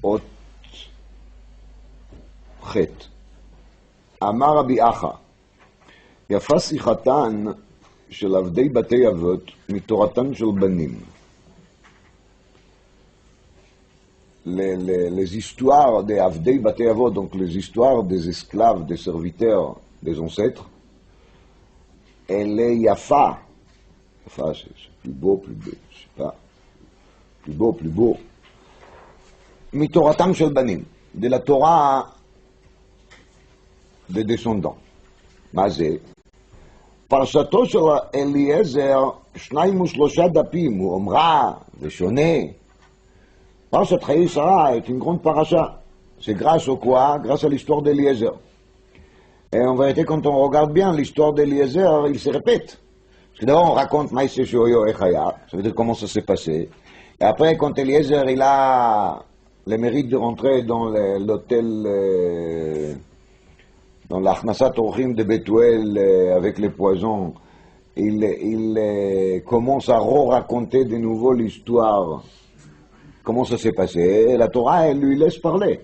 אות חטא. אמר רבי אחא, יפה שיחתן של עבדי בתי אבות מתורתן של בנים. Les histoires des Avdei Batei Avot, donc les histoires des esclaves, des serviteurs, des ancêtres, elle est yafa. Yafa, c'est plus beau, je sais pas. Plus beau. Mitoratam shel banim, de la Torah des descendants. Mazé. פרשתו של אליעזר, 2 דפים, הוא אומרה ושונה. Parashat Chaye Sarah est une grande paracha. C'est grâce au quoi? Grâce à l'histoire d'Eliezer. Et en vérité, quand on regarde bien l'histoire d'Eliezer, il se répète. Parce que d'abord, on raconte Maïse Shoyo et Chaya, ça veut dire comment ça s'est passé. Et après, quand Eliezer, il a le mérite de rentrer dans l'hôtel, dans l'Achnasat Orchim de Bethuel avec les poisons, il commence à raconter de nouveau l'histoire. Comment ça s'est passé? Et la Torah, elle lui laisse parler.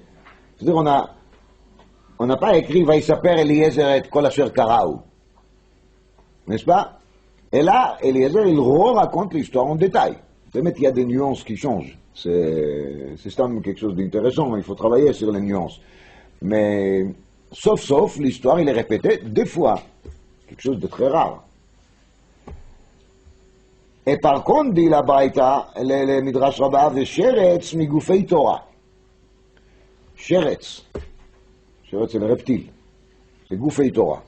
C'est-à-dire, on n'a pas écrit Vaïsaper Eliezer et Kol Asher Karaou. N'est-ce pas? Et là, Eliezer, il raconte l'histoire en détail. Il y a des nuances qui changent. C'est quelque chose d'intéressant, il faut travailler sur les nuances. Mais, sauf, l'histoire, il est répétée 2 fois. Quelque chose de très rare. Et par contre, dit la Braïta, le Midrash Rabbah, Sheretz migufei Torah. Sheretz, c'est le reptile. C'est gufei Torah.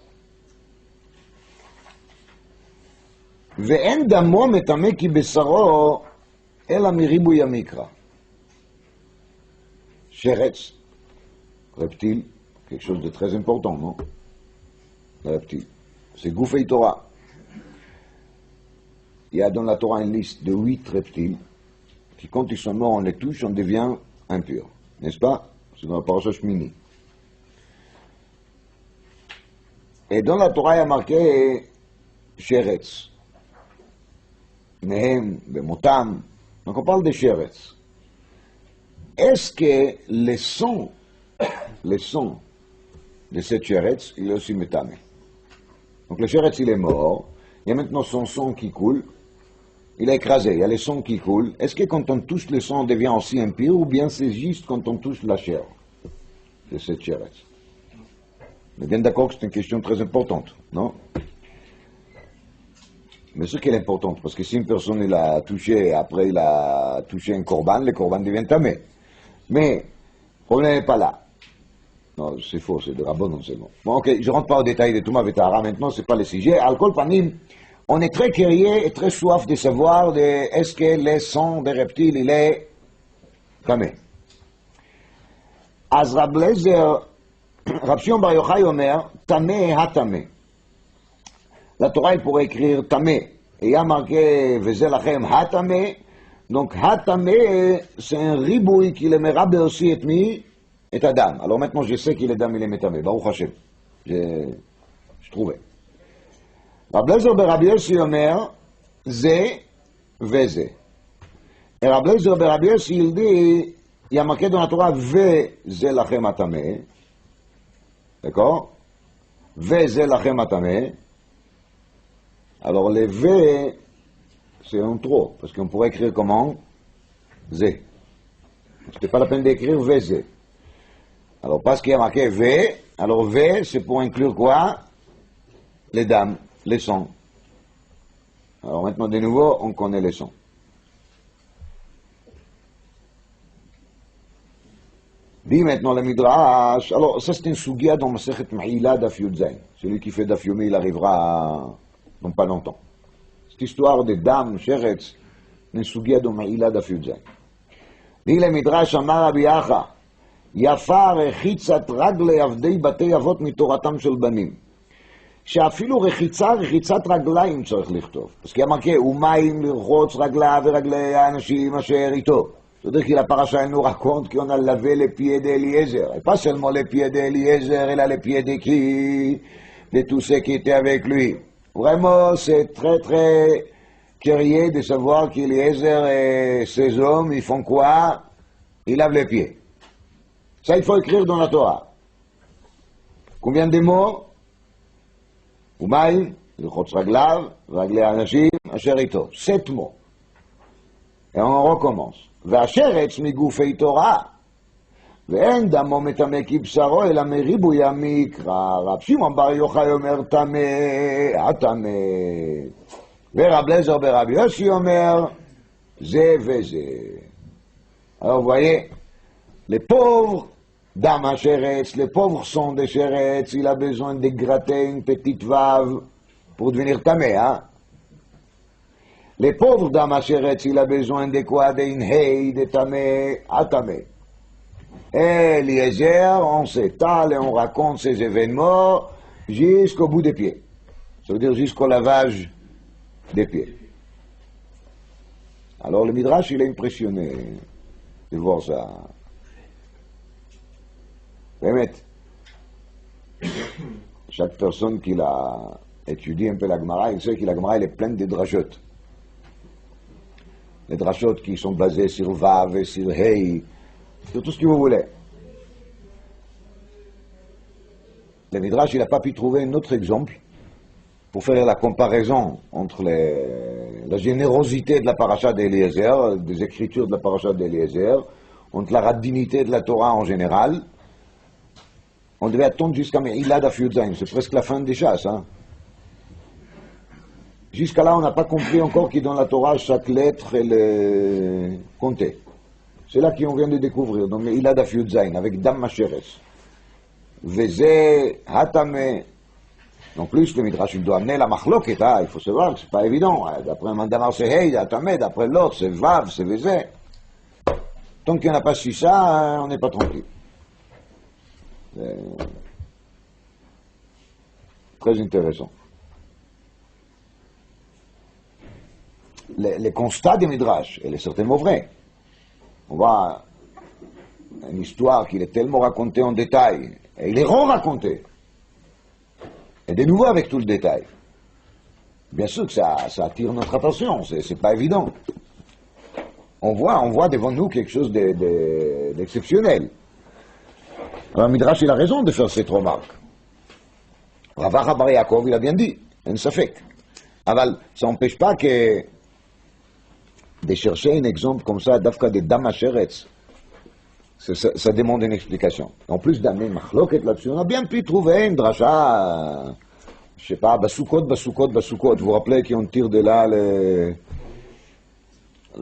Ve'en damo metame ki besaro ela miribuy hamikra. Sheretz, reptile, quelque chose de très important, non? Le reptile. C'est gufei Torah. Il y a dans la Torah une liste de 8 reptiles qui, quand ils sont morts, on les touche, on devient impur. N'est-ce pas? C'est dans la parasha Shmini. Et dans la Torah, il y a marqué Sheretz. Nehem, Bemotam. Donc on parle de Sheretz. Est-ce que les sons de cette Sheretz, il est aussi métamé? Donc le Sheretz, il est mort. Il y a maintenant son sang qui coule. Il est écrasé, il y a les sons qui coulent. Est-ce que quand on touche le sang, on devient aussi impur, ou bien c'est juste quand on touche la chair de cette chair? On est bien d'accord que c'est une question très importante, non? Mais ce qui est important, parce que si une personne il a touché, après il a touché un korban, le korban devient tamé. Mais le problème n'est pas là. Non, c'est faux, c'est de Rabbanon seulement. Bon, ok, je ne rentre pas au détail de Touma Vetahara maintenant, c'est pas le sujet. Al-Kol Panim, on est très curieux et très soif de savoir est-ce que le sang des reptiles, il est tamé. Az Rab Lezer, Rab Shimon Bar Yochai Omer, tamé hatamé. La Torah, il pourrait écrire tamé. Et il y a marqué, Veze lachem hatamé. Donc hatamé, c'est un ribouille qui le merabe aussi et mi. Et Adam. Alors maintenant, je sais qu'il est dame, il est métamé. Baruch Hashem. Je trouvais. Rab Lezer Rabbi Yossi Omer, Ze Veze. Et Rab Lezer Rabbi Yossi, il dit, il y a marqué dans la Torah, Veze lachem hatamé. D'accord? Veze lachem hatamé. Alors les V, c'est un trop, parce qu'on pourrait écrire comment? Ze. C'était pas la peine d'écrire Veze. Alors, parce qu'il y a marqué V, alors V, c'est pour inclure quoi? Les dames, les sons. Alors maintenant, de nouveau, on connaît les sons. Dit maintenant le Midrash, alors ça c'est une sugia dans Masechet Ma'ila Daf Yud Zayin. Celui qui fait Daf Yomi, il arrivera dans pas longtemps. Cette histoire des dames, Sheretz, une sugia dans Ma'ila Daf Yud Zayin. Dit le Midrash, Amar Rabbi Acha, יפה רחיצת רגלי עבדי בתי אבות מתורתם של בנים. שאפילו רחיצת רגליים צריך לכתוב. אז כי אמר ומים לרחוץ רגליו ורגלי האנשים אשר איתו. C'est-à-dire que la paracha elle nous raconte qu'on a lavé les pieds d'Eliezer. Et pas seulement les pieds d'Eliezer, elle a les pieds de qui? De tous ceux qui étaient avec lui. Vraiment, c'est très très curieux de savoir qu'Eliezer et ses hommes, ils font quoi? Ils lavent les pieds. Ça, il faut écrire dans la Torah. Combien de mots? Umaim, Lchotz Raglav, Raglei Anashim, Asher Ito. 7 mots. Et on recommence. Ve'asheretz migufei Torah. ואין דמו מטמא כבשרו, אלא מריבוי המקרא. רב שמעון בר יוחאי אומר טמא, הטמא. ורב אליעזר ברבי יוסי אומר, זה וזה. Alors vous voyez, les pauvres dames à Sheretz, les pauvres sons de Sheretz, il a besoin de gratter une petite vave pour devenir tamé, hein. Les pauvres dames à Sheretz, il a besoin de quoi? D'une hei, de tamé, à tamé. Eliezer, on s'étale et on raconte ces événements jusqu'au bout des pieds. Ça veut dire jusqu'au lavage des pieds. Alors le Midrash, il est impressionné de voir ça. באמת, chaque personne qui a étudié un peu la Gemara, il sait que la Gemara, elle est pleine de drachotes. Les drachotes qui sont basées sur Vav et sur Hei, sur tout ce que vous voulez. Le Midrash, il n'a pas pu trouver un autre exemple pour faire la comparaison entre la générosité de la paracha d'Eliezer, des écritures de la paracha d'Eliezer, entre la radinité de la Torah en général. On devait attendre jusqu'à Me'ilad Afyudzain, c'est presque la fin des chasses. Hein. Jusqu'à là, on n'a pas compris encore que dans la Torah, chaque lettre, elle est comptée. C'est là qu'on vient de découvrir, dans Me'ilad Afyudzain, avec Dam Masheres. Veze Hatame. En plus, le Midrash, il doit amener la machloket, hein. Il faut savoir que c'est pas évident. Hein. D'après un mandamar, c'est Hei, Hatame, d'après l'autre, c'est Vav, c'est Veze. Tant qu'il n'y en a pas su ça, hein, on n'est pas tranquille. C'est très intéressant. Les constats du Midrash, elle est certainement vraie. On voit une histoire qu'il est tellement racontée en détail, et il est raconté. Et de nouveau avec tout le détail. Bien sûr que ça attire notre attention, c'est pas évident. On voit devant nous quelque chose d'exceptionnel. Alors Midrash, il a raison de faire cette remarque. Rava Bar Yaakov, il a bien dit, en safek. Aval, ça n'empêche pas que de chercher un exemple comme ça, d'Afka de Dam Sheretz, ça demande une explication. En plus d'amener une machloket là-dessus, on a bien pu trouver une dracha, je sais pas, Basukot. Vous vous rappelez qu'on tire de là le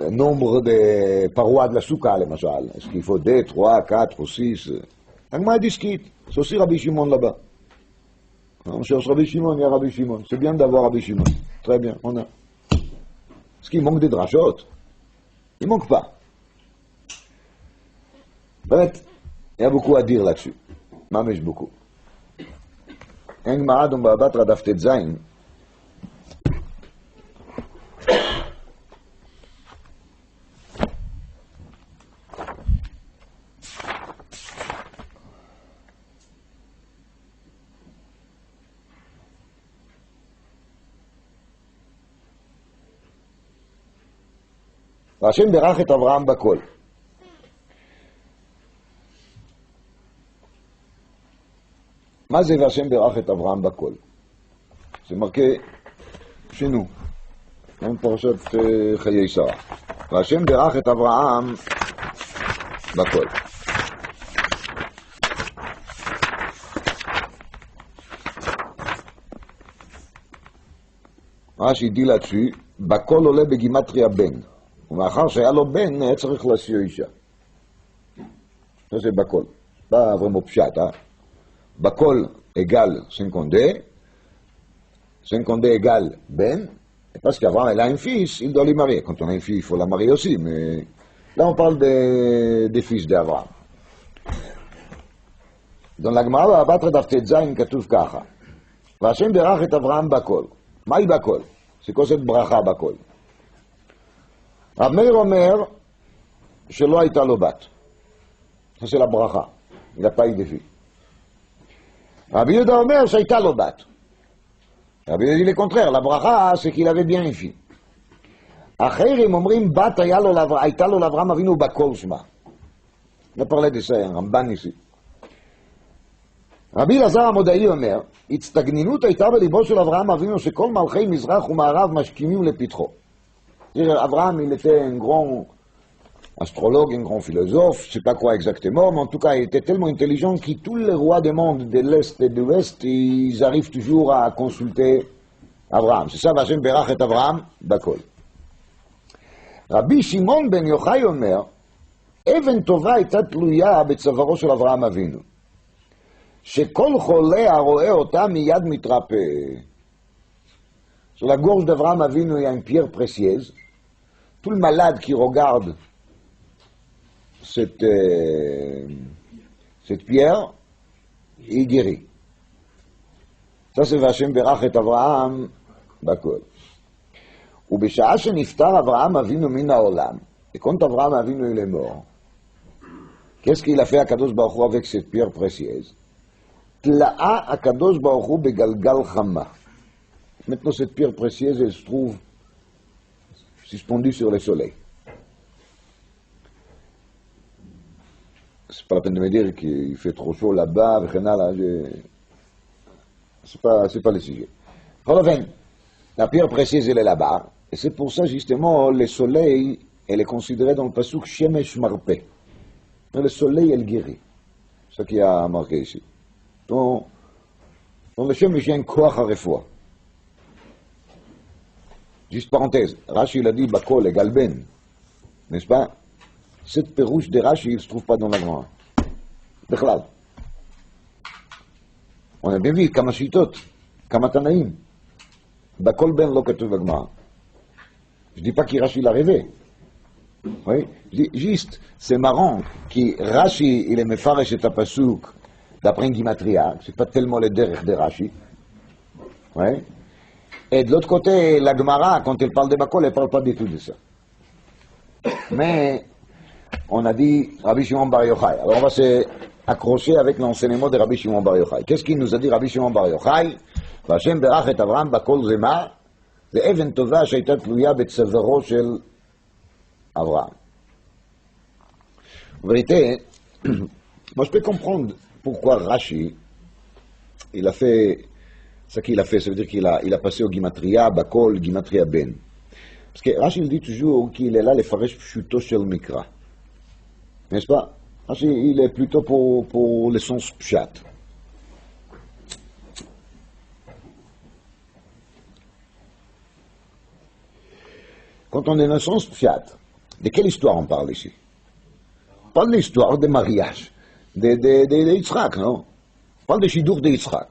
nombre de parois de la souka, le machal. Est-ce qu'il faut 2, 3, 4 ou 6? Agma discute. C'est aussi Rabbi Shimon là-bas. On cherche Rabbi Shimon, il y a Rabbi Shimon. C'est bien d'avoir Rabbi Shimon. Très bien, on a. Est-ce qu'il manque des drachot? Il manque pas. Bref, il y a beaucoup à dire là-dessus. Mamesh beaucoup. Un Gemara dans Baba Batra Daf Tetzain. והשם ברך את אברהם בכל. מה זה והשם ברך את אברהם בכל? זה marqué chez nous, dans פרשת חיי שרה. והשם ברך את אברהם בכל. רש"י dit là-dessus, בכל עולה בגימטריה בן. ומאחר שהיה לו בן, היה צריך להשאיר אישה. זה בכל. pas vraiment pshat, hein. Bakol égale 52, 52 égale Ben, et parce qu'Abraham a un fils, il doit lui marier. Quand on a une fille, il faut la marier aussi, mais là on parle des fils d'Abraham. Dans la Gemara, Batra Daf Tetzain, כתוב ככה, והשם בירך את אברהם בכל. מהי בכל? C'est quoi cette ברכה בכל? רב מאיר אומר שלא הייתה לו בת. Ça c'est la bracha. Il n'a pas eu de fille. Rabbi Yehuda אומר שהייתה לו בת. Rabbi Yehuda dit le contraire, la bracha c'est qu'il avait bien une fille. אחרים אומרים בת הייתה לו לאברהם אבינו בכל שמה. On a parlé de ça, un Ramban ici. רבי אלעזר המודעי אומר, הצטגנינות הייתה בליבו של אברהם אבינו שכל מלכי מזרח ומערב משכימים לפתחו. Abraham, il était un grand astrologue, un grand philosophe, je ne sais pas quoi exactement, mais en tout cas, il était tellement intelligent que tous les rois du monde de l'Est et de l'Ouest, ils arrivent toujours à consulter Abraham. C'est ça, Vachem Berach et Abraham, Bakol. רבי שמעון בן יוחאי אומר, אבן טובה הייתה תלויה בצווארו של אברהם אבינו. שכל חולה הרואה אותה מיד מתרפא. Sur la gorge d'Abraham Avinu, il y a une pierre précieuse. Tout le malade qui regarde cette pierre, il guérit. Ça, c'est Vachem Berach et Abraham Bakol. ובשעה שנפטר אברהם אבינו מן העולם, et quand Abraham Avinu il est mort, qu'est-ce qu'il a fait à Kadosh Baruch Hu avec cette pierre précieuse? Tla'a Akadosh Baruch Hu begalgal chama. Maintenant, cette pierre précieuse, elle se trouve suspendue sur le soleil. C'est pas la peine de me dire qu'il fait trop chaud là-bas, c'est pas le sujet. Enfin, la pierre précieuse, elle est là-bas, et c'est pour ça, justement, le soleil, elle est considérée dans le pasuk Shemesh Marpe. Le soleil, elle guérit. C'est ça qui a marqué ici. Dans le Shemesh, il y a un koach harefoua. Juste parenthèse, Rashi il a dit Bakol égale Ben, n'est-ce pas? Cette pérouche de Rashi, il ne se trouve pas dans la Gemara. Bechlal. On a bien vu, Kama Shitot, Kama Tanaïm. Bakol Ben lo katuv Gemara. Je ne dis pas que Rashi l'a rêvé. Oui? Je dis juste, c'est marrant que Rashi, il est mefaresh et apasuk d'après une gimatria, c'est pas tellement le derech de Rashi. Oui? Et de l'autre côté, la Gemara, quand elle parle de Bakol, elle ne parle pas du tout de ça. Mais, on a dit Rabbi Shimon Bar Yochai. Alors on va s'accrocher avec l'enseignement de Rabbi Shimon Bar Yochai. Qu'est-ce qu'il nous a dit Rabbi Shimon Bar Yochai? Vashem berach et Avraham Bakol Zema, זה אבן טובה שהייתה תלויה בצווארו של אברהם. En vérité, moi je peux comprendre pourquoi Rashi, il a fait ce qu'il a fait, ça veut dire qu'il a passé au Gimatria, Bakol, Gimatria Ben. Parce que Rashi il dit toujours qu'il est là le faresh pshuto shel mikra. N'est-ce pas? Rashi il est plutôt pour le sens pshat. Quand on est dans le sens pshat, de quelle histoire on parle ici? On parle de l'histoire de mariage de Yitzhak, non? On parle de Shidur de Yitzhak.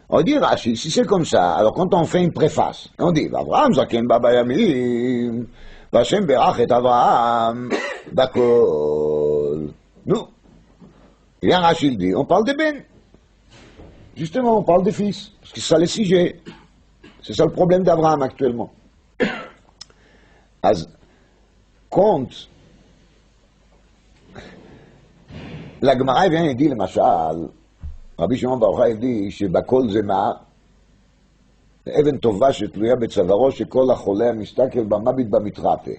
On dit Rashi, si c'est comme ça, alors quand on fait une préface, on dit Avraham zaken baba yamim, Vashem berach et Avraham, Bakol. Non. Et bien Rashi il dit, on parle de Ben. Justement, on parle de fils, parce que c'est ça le sujet. C'est ça le problème d'Avraham actuellement. אז quand la Gemara vient et dit למשל, רבי שמעון בר יוחאי dit שבכל זה מה? אבן טובה שתלויה בצווארו שכל החולה המסתכל במביט במתרפא.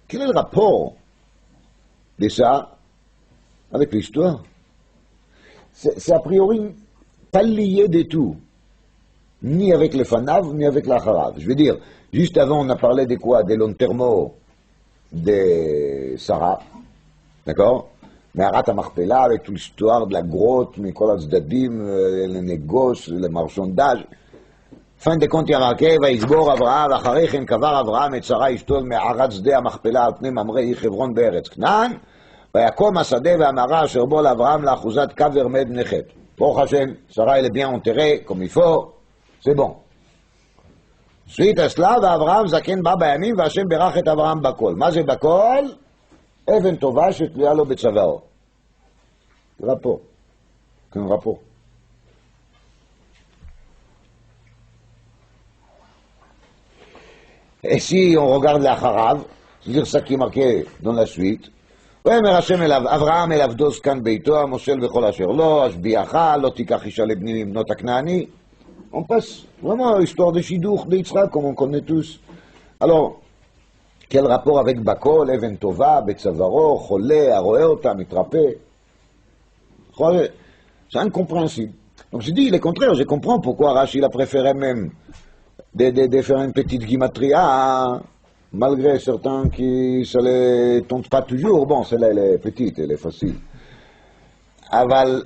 Quel est le rapport de ça avec l'histoire? C'est a priori pas lié du tout, ni avec le Fanav, ni avec l'Acharav. Je veux dire, juste avant, on a parlé de quoi? De l'Ontermo de Sarah, d'accord? Mais Arat Marpella, avec toute l'histoire de la grotte, Mikola Zdadim, les négoces, le marchandage. Fin de compte, il y a marqué, ויסבור אברהם, ואחרי כן קבר אברהם את שרה אשתו מערת שדה המכפלה על פני ממרא חברון בארץ כנען, ויקום השדה והמערה אשר בו לאברהם לאחוזת קבר מת בני חת. ברוך השם, שרה elle est bien enterrée, comme il faut, c'est bon. Suite à cela, ואברהם זקן בא בימים, והשם ברך את אברהם בכל. מה זה בכל? אבן טובה שתלויה לו בצווארו. rapport. Qu'un rapport. Et si on regarde l'Acharav, c'est-à-dire ça qui est marqué dans la suite, ויאמר השם אליו, אברהם אל עבדו זקן ביתו, המושל וכל אשר לו, השביעך, לא תיקח אישה לבני מבנות הכנעני. On passe vraiment à l'histoire de Shidduch, de Yitzhak, comme on connaît tous. Alors, quel rapport avec Bakol, Even Tova, Betzavaro, Cholé, Aroé Ota, Mitrapé? C'est incompréhensible. Donc je dis le contraire, je comprends pourquoi Rashi il a préféré même de faire une petite gimatria, hein, malgré certains qui ne se les tentent pas toujours. Bon, celle-là elle est petite, elle est facile. Aval,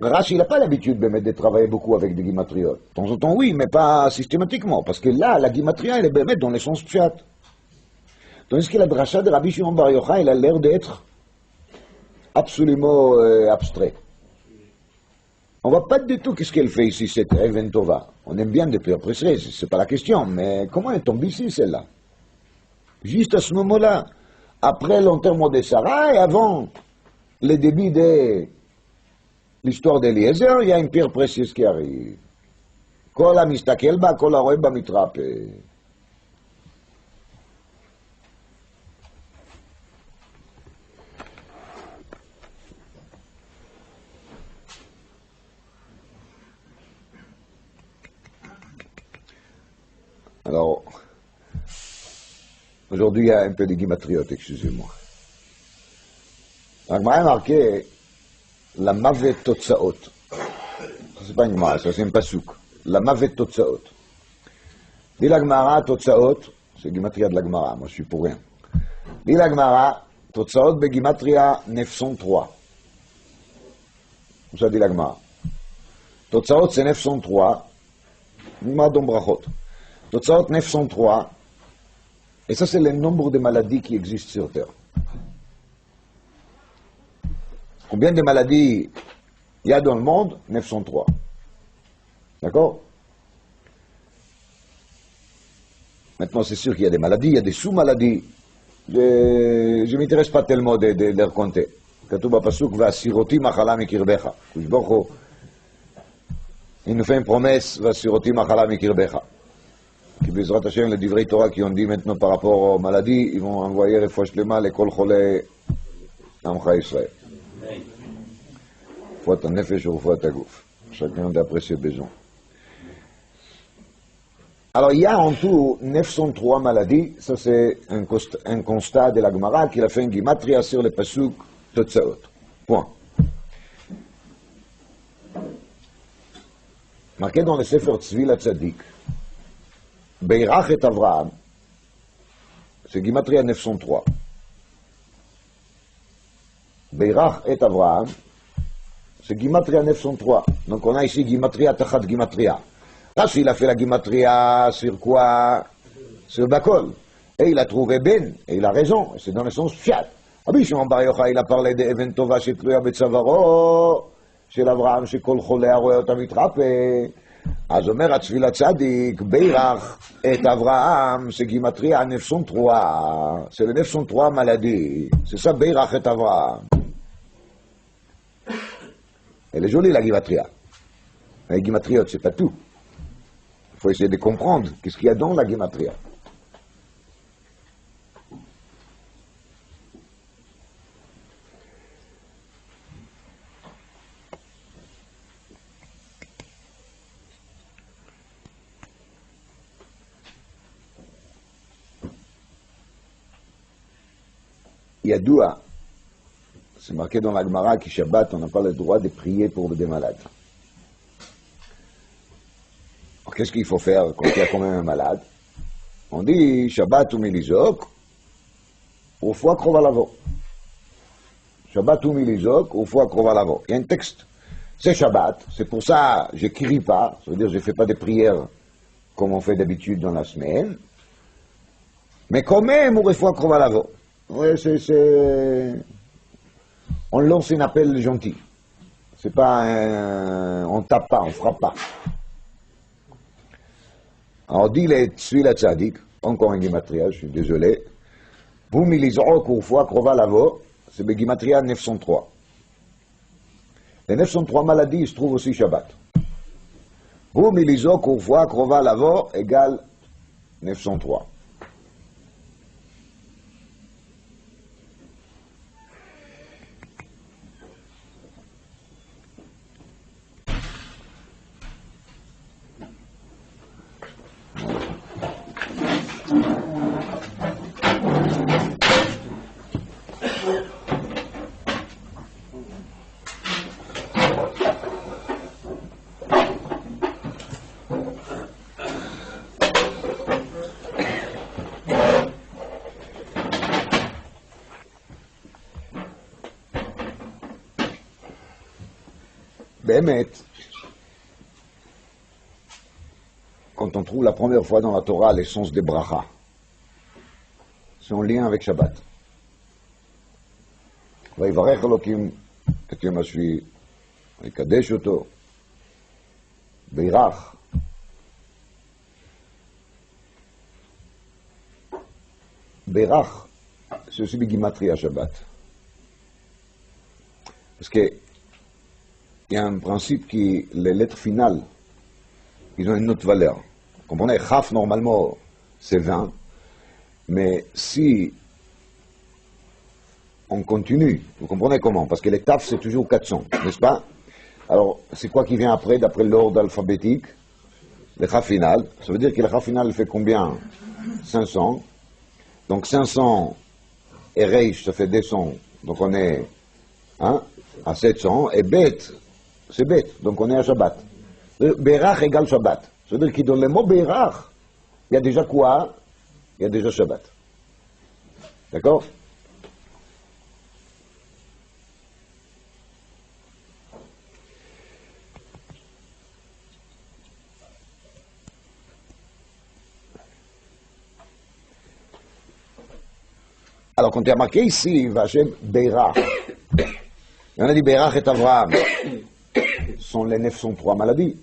Rashi il n'a pas l'habitude de travailler beaucoup avec des gimatriot. De temps en temps oui, mais pas systématiquement, parce que là, la gimatria elle est bémet dans le sens pshat. Tandis que la dracha de Rabbi Shimon Bar Yochai, elle a l'air d'être absolument abstrait. On ne voit pas du tout qu'est-ce qu'elle fait ici, cette Even Tova. On aime bien depuis après, c'est pas la question, mais comment elle tombe ici, celle-là? Juste à ce moment-là, après l'enterrement de Sarah et avant le début de l'histoire d'Eliezer, il y a une pierre précieuse qui arrive. Kol hamistakel ba, kol haroé ba mitrapé. Alors, aujourd'hui, il y a un peu de gimatriote, excusez-moi. L'Agmara a marqué la mavet totsaot. Ça, c'est pas une Gemara, ça, c'est un pasouk. La mavet totsaot. Dit l'Agmara, totsaot, c'est gimatria de l'Agmara, moi je suis pour rien. Dit l'Agmara, totsaot be gimatria 903. Ça dit l'Agmara. Totsaot, c'est 903. Gmara d'ombrachot. Totsaot 903, et ça c'est le nombre de maladies qui existent sur Terre. Combien de maladies il y a dans le monde? 903. D'accord? Maintenant c'est sûr qu'il y a des maladies, il y a des sous-maladies. Je ne m'intéresse pas tellement de les raconter. כתוב בפסוק, והסירותי מחלה מקרבך. הקדוש ברוך הוא, il nous fait une promesse, והסירותי מחלה מקרבך. כי בעזרת השם לדברי תורה qui ont dit maintenant par rapport aux maladies, ils vont envoyer רפואה שלמה לכל חולי עמך ישראל. רפואת הנפש ורפואת הגוף. Chacun d'après ses besoins. Alors il y a en tout 903 maladies, ça c'est un constat de la Gemara qu'il a fait une gimatria sur le pasuk Totsaot. Point. Marqué dans le Sefer Tzvi Latzadik, Beirach et Avraham, c'est gimatria 903. Beirach et Avraham, c'est gimatria 903. Donc on a ici gimatria tachat gimatria. Rashi il a fait la gimatria sur quoi? Sur Bakol. Et il a trouvé Ben, et il a raison, c'est dans le sens fiat. Rabbi Shimon Bar Yochai, il a parlé d'Even Tova שתלויה בצווארו של אברהם, שכל חולה הרואה אותה מתרפא. אז אומר הצבי לצדיק, בירך את אברהם, שגימטריה 903, c'est le 903 maladie, c'est ça בירך את אברהם. Elle est jolie la gimatria. La gimatriote, c'est pas tout. Il faut essayer de comprendre qu'est-ce qu'il y a dans la gimatria. Yadoua, c'est marqué dans la Gemara qui Shabbat, on n'a pas le droit de prier pour des malades. Alors qu'est-ce qu'il faut faire quand il y a quand même un malade? On dit Shabbat ou Milizok, ou fois Krovalavo. Shabbat ou Milizok, ou fois Krovalavo. Il y a un texte. C'est Shabbat, c'est pour ça je ne crie pas, ça veut dire je ne fais pas de prières comme on fait d'habitude dans la semaine, mais quand même, ou fois Krovalavo. Oui, on lance un appel gentil. C'est pas on tape pas, on frappe pas. Alors dit les Tzvi la Tzadik, encore un gimatria, je suis désolé. Vous milizok ou fois krova lavo, c'est le gimatria 903. Les 903 maladies se trouvent aussi Shabbat. Vous milizok ou fois krova lavo égale 903. באמת, quand on trouve la première fois dans la Torah l'essence des bracha, c'est en lien avec Shabbat. ויברך אלוקים את יום השביעי, ויקדש אותו, בירך. בירך, c'est aussi בגימטריה Shabbat. Parce que il y a un principe qui, les lettres finales, ils ont une autre valeur. Vous comprenez, Chaf, normalement, c'est 20, mais si on continue, vous comprenez comment? Parce que les Taf, c'est toujours 400, n'est-ce pas? Alors, c'est quoi qui vient après, d'après l'ordre alphabétique? Le Chaf final. Ça veut dire que le Chaf final fait combien? 500. Donc 500 et Reish, ça fait 200. Donc on est à 700. Et Bet, c'est bête, donc on est à Shabbat. Berach égale Shabbat. C'est-à-dire que dans le mot Berach, il y a déjà quoi? Il y a déjà Shabbat. D'accord? Alors, quand il y a marqué ici, Vachem Berach, et on a dit Berach et Avraham, sont les 903 maladies.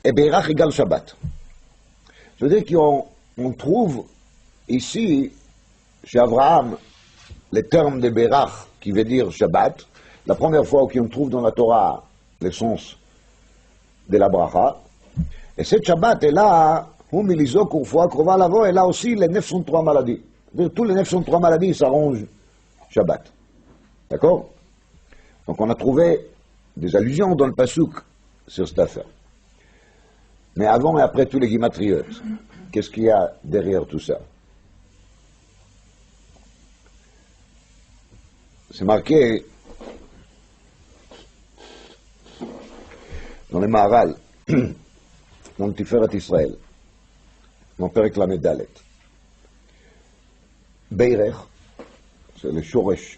Et Berach égale Shabbat. Je veux dire qu'on trouve ici, chez Avraham, les termes de Berach, qui veut dire Shabbat. La première fois qu'on trouve dans la Torah l'essence de la bracha. Et cette Shabbat est là, et là aussi les 903 maladies. Tous les 903 maladies s'arrangent Shabbat. D'accord? Donc on a trouvé des allusions dans le Pasuk sur cette affaire. Mais avant et après tous les guimatriotes, qu'est-ce qu'il y a derrière tout ça? C'est marqué dans les Maharal, dans le Tiferet Israël, dans le Perek Lamed Dalet. Beirech, c'est le Shoresh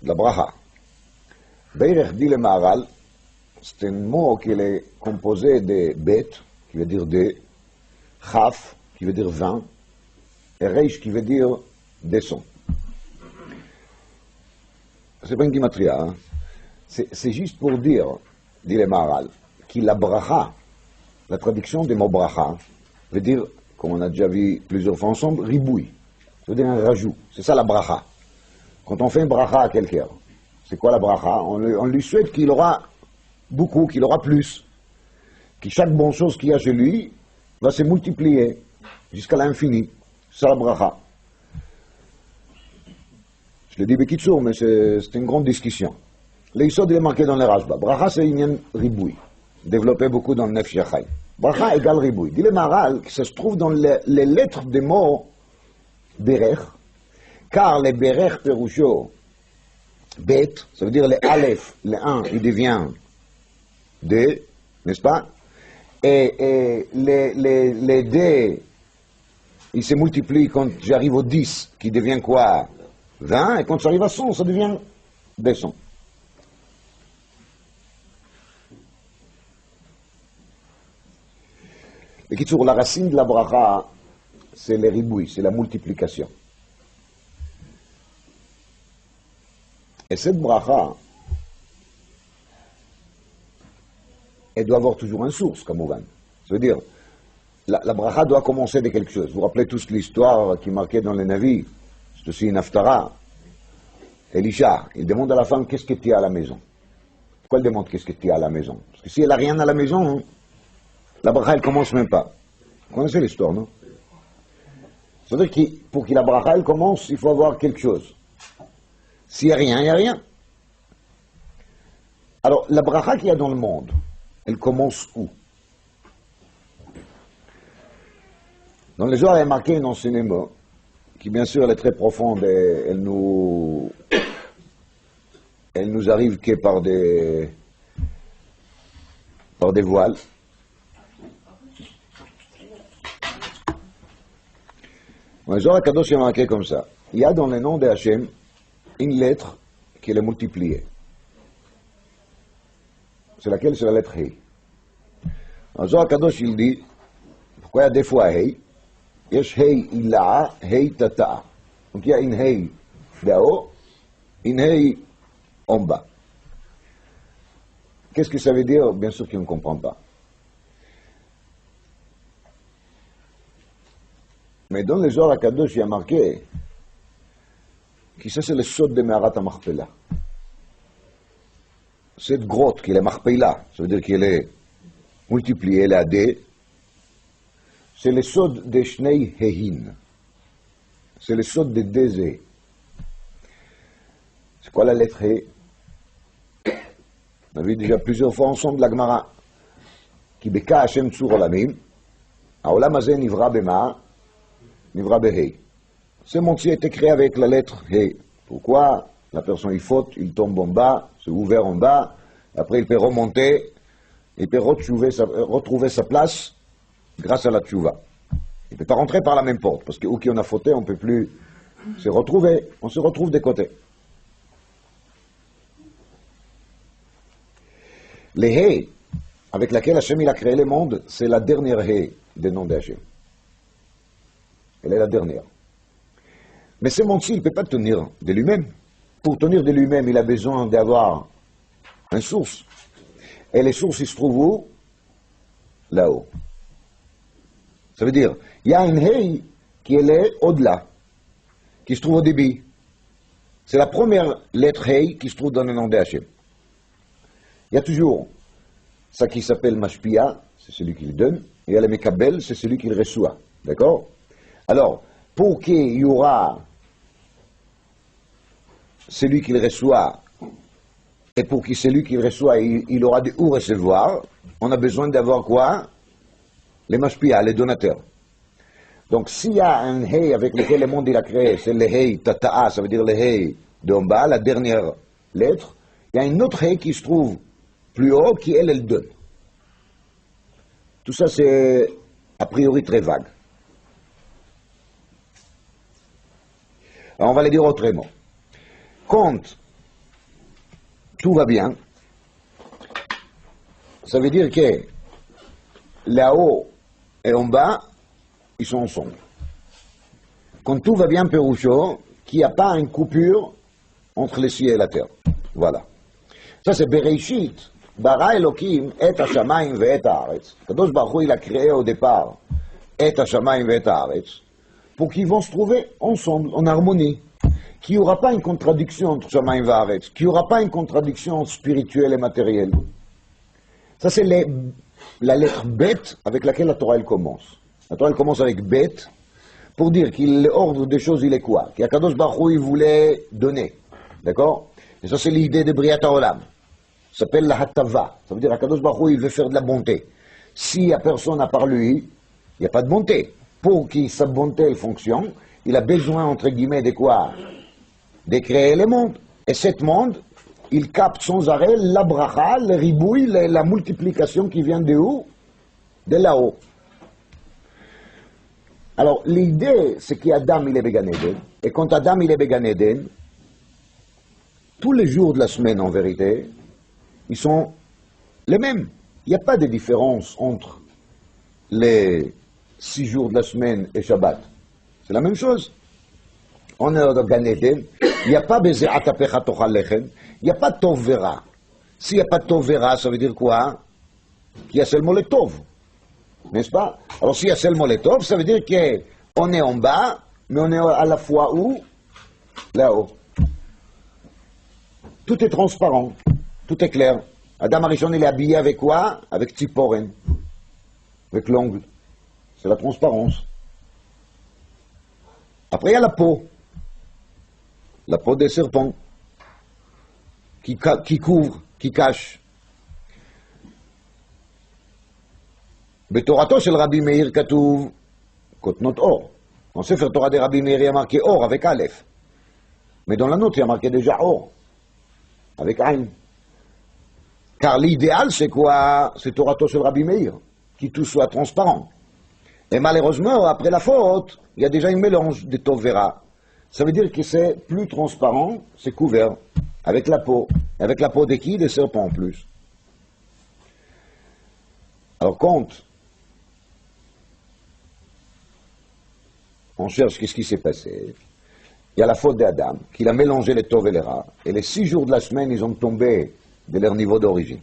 de la bracha. Beirech dit le Maharal, c'est un mot qui est composé de Bet, qui veut dire de, Chaf, qui veut dire 20, et Reish, qui veut dire descend. C'est pas une guimatria, hein? C'est juste pour dire, dit le Maharal, que la bracha, la traduction des mots bracha, veut dire, comme on a déjà vu plusieurs fois ensemble, ribouille. Ça veut dire un rajout. C'est ça la bracha. Quand on fait une bracha à quelqu'un, c'est quoi la bracha? On lui souhaite qu'il aura beaucoup, qu'il aura plus. Que chaque bonne chose qu'il y a chez lui va se multiplier jusqu'à l'infini. C'est ça la bracha. Je le dis bekitsour, mais c'est une grande discussion. L'Isod est marqué dans les Rashba. Bracha, c'est une riboui, développé beaucoup dans le Nef Yachai. Bracha égale riboui. Dit le Maharal que ça se trouve dans les lettres des mots Berech, car les Berech Perusho, Bet, ça veut dire les Aleph, les 1, il devient 2, n'est-ce pas? Et les D, ils se multiplient quand j'arrive au 10, qui devient quoi? 20, et quand j'arrive à 100, ça devient 200. Et qui la racine de la bracha, c'est le riboui, c'est la multiplication. Et cette bracha, elle doit avoir toujours une source, comme Ouvan. Ça veut dire, la bracha doit commencer de quelque chose. Vous vous rappelez tous l'histoire qui est marquée dans les Navis, c'est aussi une haftara. Elisha, il demande à la femme qu'est-ce que tu as à la maison. Pourquoi elle demande qu'est-ce que tu as à la maison? Parce que si elle n'a rien à la maison, hein, la bracha, elle commence même pas. Vous connaissez l'histoire, non? C'est-à-dire que pour que la bracha, elle commence, il faut avoir quelque chose. S'il n'y a rien, il n'y a rien. Alors, la bracha qu'il y a dans le monde, elle commence où? Dans les Zohar, il y a marqué un enseignement, qui bien sûr elle est très profonde et elle nous elle nous arrive que par des voiles. Le Zohar HaKadosh est marqué comme ça. Il y a dans le nom de Hachem une lettre qui est multipliée. C'est laquelle? C'est la lettre Hei. Le Zohar HaKadosh, il dit, pourquoi il y a des fois Hei? Yesh Hei Ila'a, Hei Tata'a. Donc il y a une Hei d'en-haut, une Hei en bas. Qu'est-ce que ça veut dire? Bien sûr qu'il ne comprend pas. Mais dans le Zohar HaKadosh, il y a marqué que ça c'est le sod de Me'arat HaMachpelah. Cette grotte qui est Machpelah, ça veut dire qu'elle est multipliée, elle est à D, c'est le sod de Shnei Hehin. C'est le sod de Dezé. C'est quoi la lettre He? On a vu déjà plusieurs fois ensemble la Gemara. Ki beka Hashem tzur olamim, ha'olam hazeh nivra bema, nivra behei. Ce monde-ci a été créé avec la lettre He. Pourquoi? La personne il faute, il tombe en bas, c'est ouvert en bas, après il peut remonter, il peut retrouver sa place grâce à la tchouva. Il ne peut pas rentrer par la même porte, parce que où qui on a fauté, on ne peut plus se retrouver, on se retrouve des côtés. Les He, avec laquelle Hachem il a créé le monde, c'est la dernière He des noms d'Hachem. Elle est la dernière. Mais ce monde-ci, il ne peut pas tenir de lui-même. Pour tenir de lui-même, il a besoin d'avoir une source. Et les sources, ils se trouvent où? Là-haut. Ça veut dire, il y a une Hei qui est au-delà, qui se trouve au début. C'est la première lettre Hei qui se trouve dans le nom d'Hachem. Il y a toujours ça qui s'appelle Mashpia, c'est celui qui le donne, et il y a le Mekabel, c'est celui qui le reçoit. D'accord? Alors, pour qu'il y aura celui qui le reçoit, et pour que celui qui le reçoit, il aura de où recevoir, on a besoin d'avoir quoi? Les Mashpia, les donateurs. Donc, s'il y a un Hei avec lequel le monde il a créé, c'est le Hei Tata'a, ça veut dire le Hei d'en bas, la dernière lettre, il y a une autre Hei qui se trouve plus haut, qui elle donne. Tout ça, c'est a priori très vague. Alors, on va le dire autrement. Quand tout va bien, ça veut dire que là-haut et en bas, ils sont ensemble. Quand tout va bien, Péroucho, qu'il n'y a pas une coupure entre le ciel et la terre. Voilà. Ça, c'est Bereishit. Bara Elohim et Hashamayim ve'et haaretz. Kadosh Baruch Hu, il a créé au départ et Hashamayim ve'et haaretz pour qu'ils vont se trouver ensemble, en harmonie. Qu'il n'y aura pas une contradiction entre Shamayim et Haaretz, qu'il n'y aura pas une contradiction spirituelle et matérielle. Ça, c'est la lettre Bet avec laquelle la Torah elle commence. La Torah elle commence avec Bet pour dire qu'il l'ordre des choses, il est quoi? Qu'Akadosh Baruch Hu, il voulait donner. D'accord? Et ça, c'est l'idée de Briat HaOlam. Ça s'appelle la Hatava. Ça veut dire qu'Akadosh Baruch Hu, il veut faire de la bonté. S'il n'y a personne à part lui, il n'y a pas de bonté. Pour que sa bonté elle fonctionne, il a besoin, entre guillemets, de quoi? De créer le monde. Et cet monde, il capte sans arrêt la bracha, le ribouille, la multiplication qui vient de où? De là-haut. Alors, l'idée, c'est qu'Adam, il est Began Eden. Et quand Adam, il est Began Eden, tous les jours de la semaine, en vérité, ils sont les mêmes. Il n'y a pas de différence entre les 6 jours de la semaine et Shabbat. C'est la même chose. On est dans Gan Eden, il n'y a pas Beze'at Apecha Tochal Lechem, il n'y a pas Tov Vera. S'il n'y a pas Tov Vera, ça veut dire quoi? Qu'il y a seulement le Tov. N'est-ce pas? Alors s'il y a seulement le Tov, ça veut dire qu'on est en bas, mais on est à la fois où? Là-haut. Tout est transparent, tout est clair. Adam Arishon, il est habillé avec quoi? Avec Tziporen, avec l'ongle. C'est la transparence. Après, il y a la peau des serpents, qui couvre, qui cache. בתורתו של רבי מאיר כתוב כותנות אור. Dans Sefer Torah de Rabbi Meir, il y a marqué or avec Aleph. Mais dans la note, il y a marqué déjà or. avec Aïn. Car l'idéal, c'est quoi? C'est Torato sur Rabbi Meir, qui tout soit transparent. Et malheureusement, après la faute, il y a déjà un mélange de Tov Vera. Ça veut dire que c'est plus transparent, c'est couvert, avec la peau. Avec la peau de qui? Des serpents en plus. Alors compte, on cherche qu'est-ce qui s'est passé. Il y a la faute d'Adam, qu'il a mélangé les Tov et les Ra, et les 6 jours de la semaine, ils ont tombé de leur niveau d'origine.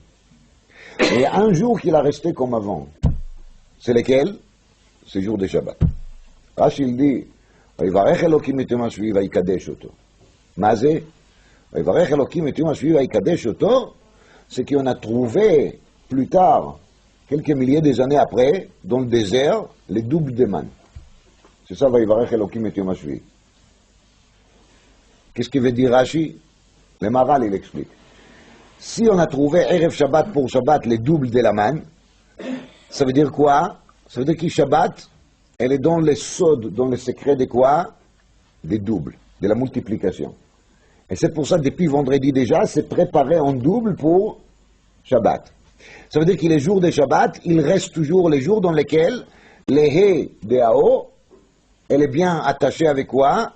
Et il y a un jour qu'il a resté comme avant. C'est lequel? C'est le jour de Shabbat. Rashi il dit, ויברך אלוקים את יום השביעי ויקדש אותו. מה זה? ויברך אלוקים את יום השביעי ויקדש אותו, c'est qu'on a trouvé plus tard, quelques milliers d'années après, dans le désert, les doubles de man. C'est ça, ויברך אלוקים את יום השביעי. Qu'est-ce que veut dire Rashi? Le Maral, il explique. Si on a trouvé Erev Shabbat pour Shabbat les doubles de la manne, ça veut dire quoi? Ça veut dire que Shabbat, elle est dans les sods, dans le secret de quoi? Des doubles, de la multiplication. Et c'est pour ça, depuis vendredi déjà, c'est préparé en double pour Shabbat. Ça veut dire que les jours de Shabbat, il reste toujours les jours dans lesquels les haies de haut, elle est bien attachée avec quoi?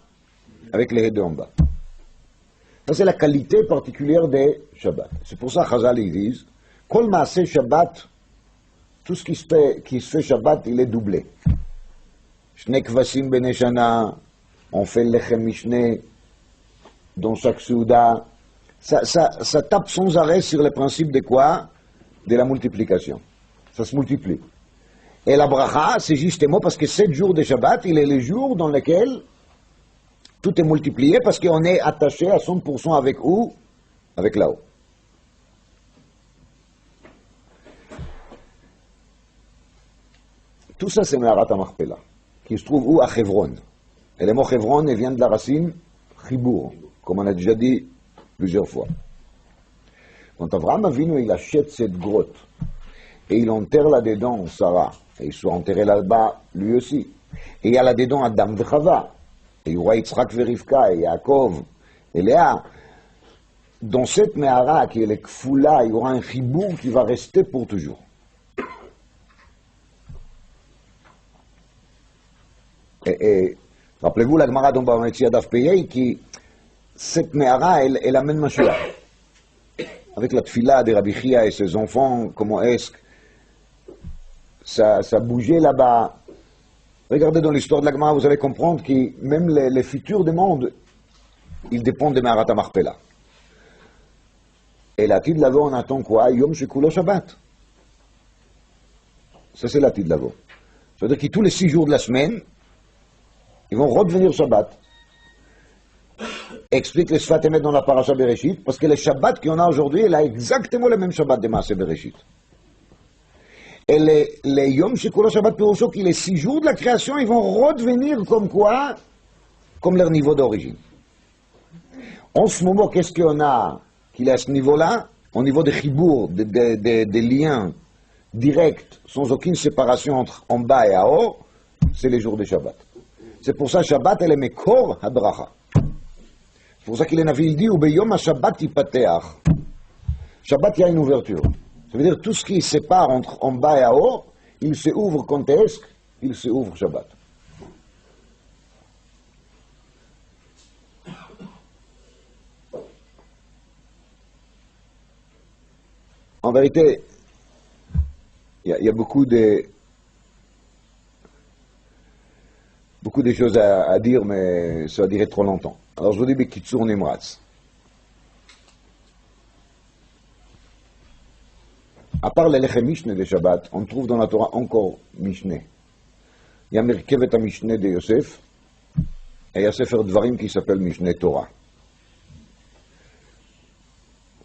Avec les haies de en bas. Ça, c'est la qualité particulière des Shabbat. C'est pour ça que Chazal, ils disent, Kol Maaseh Shabbat, tout ce qui se fait Shabbat, il est doublé. Shne Kvasim Bene Shana, on fait Lechem Mishne dans chaque Souda. Ça tape sans arrêt sur le principe de quoi? De la multiplication. Ça se multiplie. Et la bracha, c'est justement parce que 7 jours de Shabbat, il est le jour dans lequel tout est multiplié parce qu'on est attaché à 100% avec où? Avec là-haut. Tout ça, c'est Meharat HaMachpelah, qui se trouve où? À Hebron. Et le mot Hebron vient de la racine Chibour, comme on a déjà dit plusieurs fois. Quand Avraham Avinu, il achète cette grotte, et il enterre là-dedans Sarah, et il soit enterré là-bas lui aussi. Et il y a là-dedans Adam et Chava, et il y aura Yitzhak et Rivka, et Yaakov, et Léa. Dans cette Mehara, qui est le Kfula, il y aura un Chibour qui va rester pour toujours. Et rappelez-vous la Gemara dans Bava Metzia Daf Peyei, qui cette Mehara, elle amène Mashiach. Avec la Tfila de Rabbi Chia et ses enfants, comment est-ce que ça bougeait là-bas. Regardez dans l'histoire de la Gemara, vous allez comprendre que même les futurs du monde, ils dépendent de Meharat HaMachpelah. Et l'Atid Lavo, on attend quoi? Yom Shekulo Shabbat. Ça, c'est l'Atid Lavo. Ça veut dire que tous les 6 jours de la semaine, ils vont redevenir Shabbat. Explique les Sfat Emet dans la Parasha Bereshit, parce que le Shabbat qu'on a aujourd'hui, il a exactement le même Shabbat de Maaseh Bereshit. Et les Yom Shekulo Shabbat Pirusho, qui les 6 jours de la création, ils vont redevenir comme quoi? Comme leur niveau d'origine. En ce moment, qu'est-ce qu'on a qu'il est à ce niveau-là? Au niveau des chibour, des liens directs, sans aucune séparation entre en bas et en haut, c'est les jours de Shabbat. C'est pour ça Shabbat, elle est Mekor Habracha. C'est pour ça qu'il est Navi, il dit, ou Beyom Shabbat Yipateach. Shabbat, il y a une ouverture. Ça veut dire tout ce qui sépare entre en bas et en haut, il se ouvre quand est-ce qu'il se ouvre Shabbat. En vérité, il y a beaucoup de choses à dire, mais ça va durer trop longtemps. Alors je vous dis Bekitsur Nimratz. À part les Lechem Mishne de Shabbat, on trouve dans la Torah encore Mishne. Il y a Merkevet HaMishne de Yosef, et il y a Sefer Dvarim qui s'appelle Mishne Torah.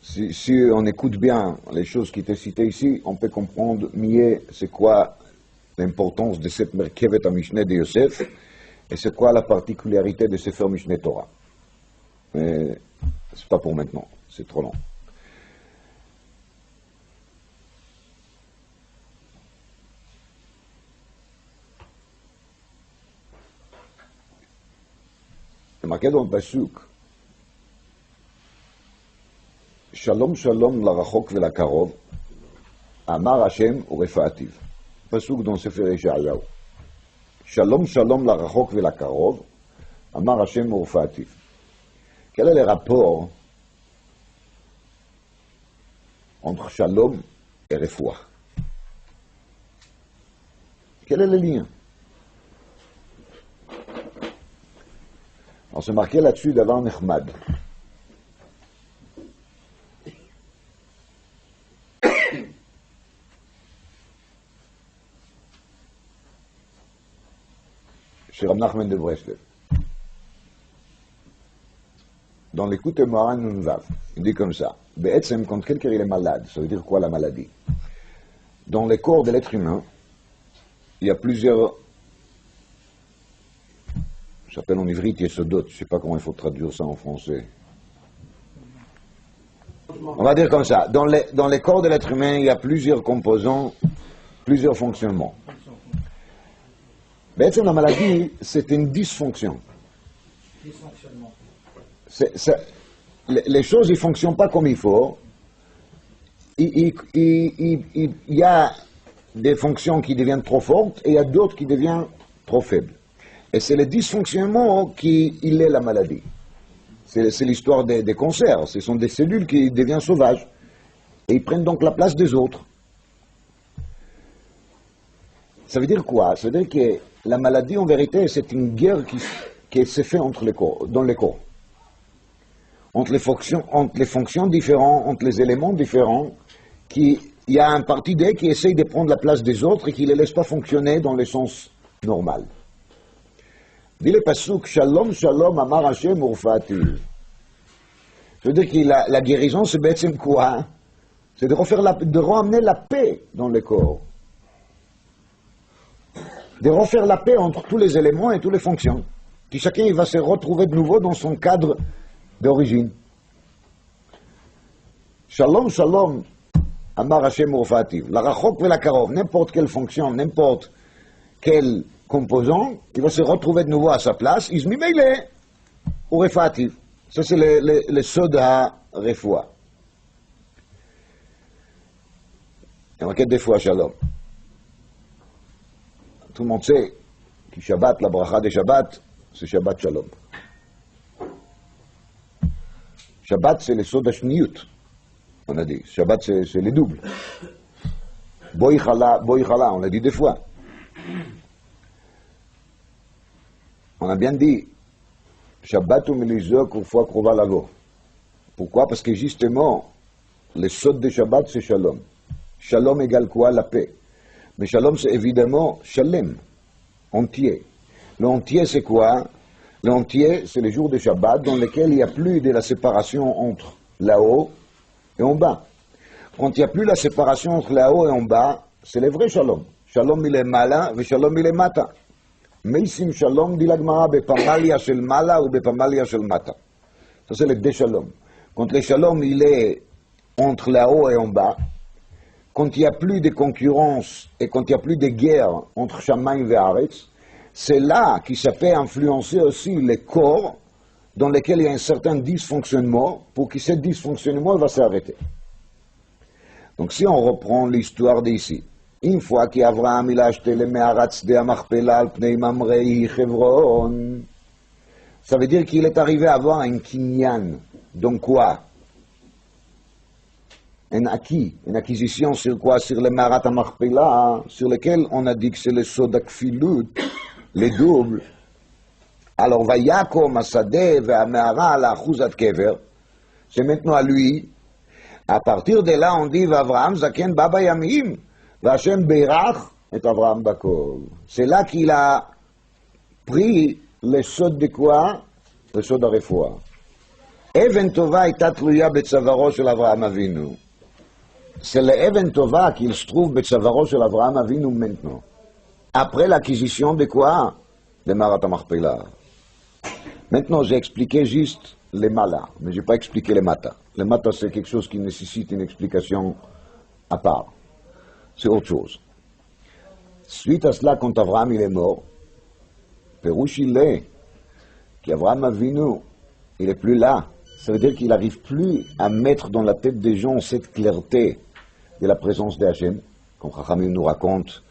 Si on écoute bien les choses qui étaient citées ici, on peut comprendre mieux c'est quoi l'importance de cette Merkevet HaMishne de Yosef, et c'est quoi la particularité de Sefer Mishne Torah. Mais c'est pas pour maintenant, c'est trop long. C'est marqué dans le Pasuk. שלום שלום לרחוק ולקרוב, אמר השם ורפאתיו. פסוק dans ספר ישעיהו. שלום שלום לרחוק ולקרוב, אמר השם ורפאתיו. Quel est le rapport entre shalom et refoua? Quel est le lien? Alors c'est marqué là-dessus d'avant Nechmad. Chez Rav Nachman de Breslev. Dans l'écoute de Moharan Nunvav, il dit comme ça. Be'etzem, quand quelqu'un est malade, ça veut dire quoi la maladie? Dans le corps de l'être humain, il y a plusieurs, ça s'appelle en ivrit yesodot, je ne sais pas comment il faut traduire ça en français. On va dire comme ça, dans les corps de l'être humain, il y a plusieurs composants, plusieurs fonctionnements. Be'etzem, la maladie, c'est une dysfonction. Dysfonctionnement. Les choses ne fonctionnent pas comme il faut. Il y a des fonctions qui deviennent trop fortes et il y a d'autres qui deviennent trop faibles. Et c'est le dysfonctionnement qui est la maladie. C'est l'histoire des cancers. Ce sont des cellules qui deviennent sauvages. Et ils prennent donc la place des autres. Ça veut dire quoi? Ça veut dire que la maladie, en vérité, c'est une guerre qui se fait dans les corps. Entre les fonctions différentes, entre les éléments différents, il y a un parti d'eux qui essaye de prendre la place des autres et qui ne les laisse pas fonctionner dans le sens normal. Dit le pasuk, Shalom, Shalom, Amar Hashem, Urfa'ativ. Ça veut dire que la guérison, c'est quoi? C'est de ramener la paix dans le corps. De refaire la paix entre tous les éléments et toutes les fonctions. Puis chacun il va se retrouver de nouveau dans son cadre d'origine. Shalom, shalom, Amar Hashem Urfa'ativ. La rachok et la karov, n'importe quelle fonction, n'importe quel composant, il va se retrouver de nouveau à sa place. Izmimele Urfa'ativ. Ça, c'est le soda refoua. Il y a des fois shalom. Tout le monde sait que Shabbat, la bracha de Shabbat, c'est Shabbat shalom. Shabbat, c'est le soda shniyut, on a dit. Shabbat, c'est les doubles. Boichala, on l'a dit deux fois. On a bien dit, Shabbat ou Melizok, une fois Krova Lavo. Pourquoi? Parce que justement, le sod de Shabbat, c'est Shalom. Shalom égale quoi? La paix. Mais Shalom, c'est évidemment Shalem, entier. Le entier, c'est quoi? Le entier, c'est le jour de Shabbat dans lequel il n'y a plus de la séparation entre là-haut et en bas. Quand il n'y a plus la séparation entre là-haut et en bas, c'est le vrai Shalom. Shalom il est mala, et Shalom il est mata. Meisim Shalom, dit la Gemara, bepamalia shel mala ou bepamalia shel mata. Ça, c'est le dé-Shalom. Quand le Shalom, il est entre là-haut et en bas, quand il n'y a plus de concurrence et quand il n'y a plus de guerre entre Shamaim et Haaretz, c'est là que ça peut influencer aussi les corps dans lesquels il y a un certain dysfonctionnement pour que ce dysfonctionnement va s'arrêter. Donc si on reprend l'histoire d'ici, une fois qu'Abraham il a acheté le Meharatz de Amachpela al Pnei Mamrei Chevron, ça veut dire qu'il est arrivé à avoir un kinyan. Donc quoi? Un acquis, une acquisition sur quoi? Sur le Meharat Amachpela, sur lequel on a dit que c'est le Sodak Filut, les doubles. Alors, Vayakom, Asadeh, Ve'amehara, la Chuzat Kever, c'est maintenant à lui. À partir de là, on dit, Avraham, Zaken, Baba Yamim, V'Hashem Beirach, et Avraham Bakol. C'est là qu'il a pris le sod de quoi? Le sod de Refoua. Even Tova est atluya betzavaro shel Avraham Avinu. C'est le Even Tova qu'il se trouve betzavaro shel Avraham Avinu maintenant. Après l'acquisition de quoi? De Meharat Amachpela. Maintenant, j'ai expliqué juste les malas, mais je n'ai pas expliqué les matas. Les matas, c'est quelque chose qui nécessite une explication à part. C'est autre chose. Suite à cela, quand Avraham il est mort, Pérouche il est, qu'Avraham Avinu, il n'est plus là. Ça veut dire qu'il n'arrive plus à mettre dans la tête des gens cette clarté de la présence de Hachem, comme Chachamim nous raconte,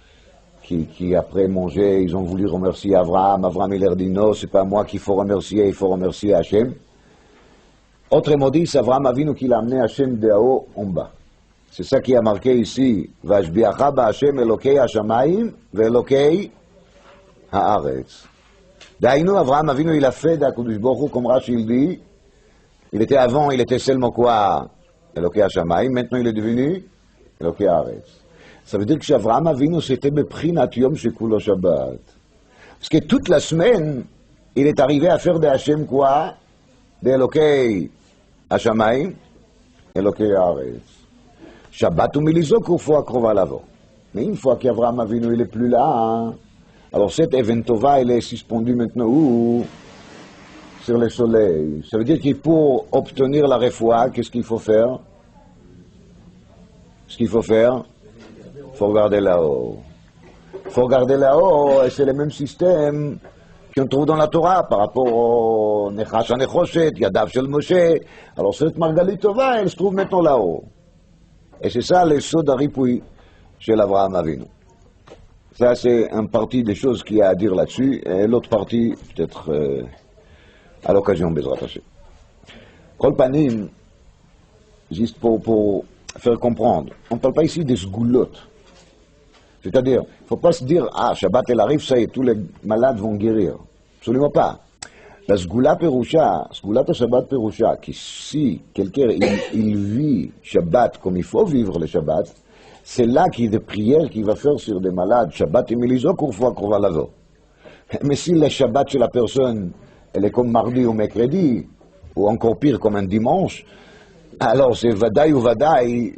qui après manger, ils ont voulu remercier Abraham. Abraham il leur dit non, c'est pas moi qu'il faut remercier, il faut remercier Hachem. Autrement dit, c'est Abraham Avinu qui l'a amené Hachem de haut en bas. C'est ça qui a marqué ici, Vashbiacha ba'Hashem Elokei Hashamayim ve'Elokei ha'aretz. D'ailleurs, Abraham Avinu il a fait d'Akadosh Baruch Hu, comme Rashi il dit, il était avant, il était seulement quoi Elokei Hashamayim, maintenant il est devenu Elokei ha'aretz. Ça veut dire que Abraham Avinu c'était Beprinat Yom Shekulo Shabbat. Parce que toute la semaine, il est arrivé à faire de Hachem quoi de Elokei Hashamayim, Elokei ha'aretz. Shabbat ou Milizok, il faut accroître l'avant. Mais une fois qu'Abraham Avinu il est plus là, hein, alors cet Eventova il est suspendu maintenant où sur le soleil. Ça veut dire qu'il pour obtenir la refoua, qu'est-ce qu'il faut faire? Ce qu'il faut faire, il faut regarder là-haut. Il faut regarder là-haut, et c'est le même système qu'on trouve dans la Torah par rapport au Nechash HaNechoshet, Yadav Shel Moshe. Alors cette Margalit Tova, elle se trouve maintenant là-haut. Et c'est ça le saut d'Aripoui chez l'Abraham Avinu. Ça, c'est une partie des choses qu'il y a à dire là-dessus, et l'autre partie, peut-être à l'occasion, Bezrat Hashem. Kol Panim, juste pour faire comprendre, on ne parle pas ici des sgoulottes. C'est-à-dire, il ne faut pas se dire, ah, Shabbat elle arrive, ça y est, tous les malades vont guérir. Absolument pas. La Sgoula Perusha, Sgoulat Shabbat Perusha, qui si quelqu'un il vit Shabbat comme il faut vivre le Shabbat, c'est là qu'il y a des prières qu'il va faire sur des malades, Shabbat et Milizok, une fois qu'on va l'avoir. Mais si le Shabbat chez la personne, elle est comme mardi ou mercredi, ou encore pire comme un dimanche, alors c'est Vadaï ou Vadaï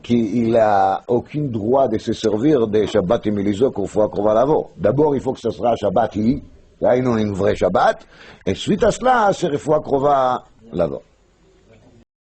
qu'il n'a aucun droit de se servir des Shabbat et Milizok une fois qu'on va l'avoir. D'abord, il faut que ce sera Shabbat, là, il y a une vraie Shabbat, et suite à cela, c'est une fois qu'on va l'avoir.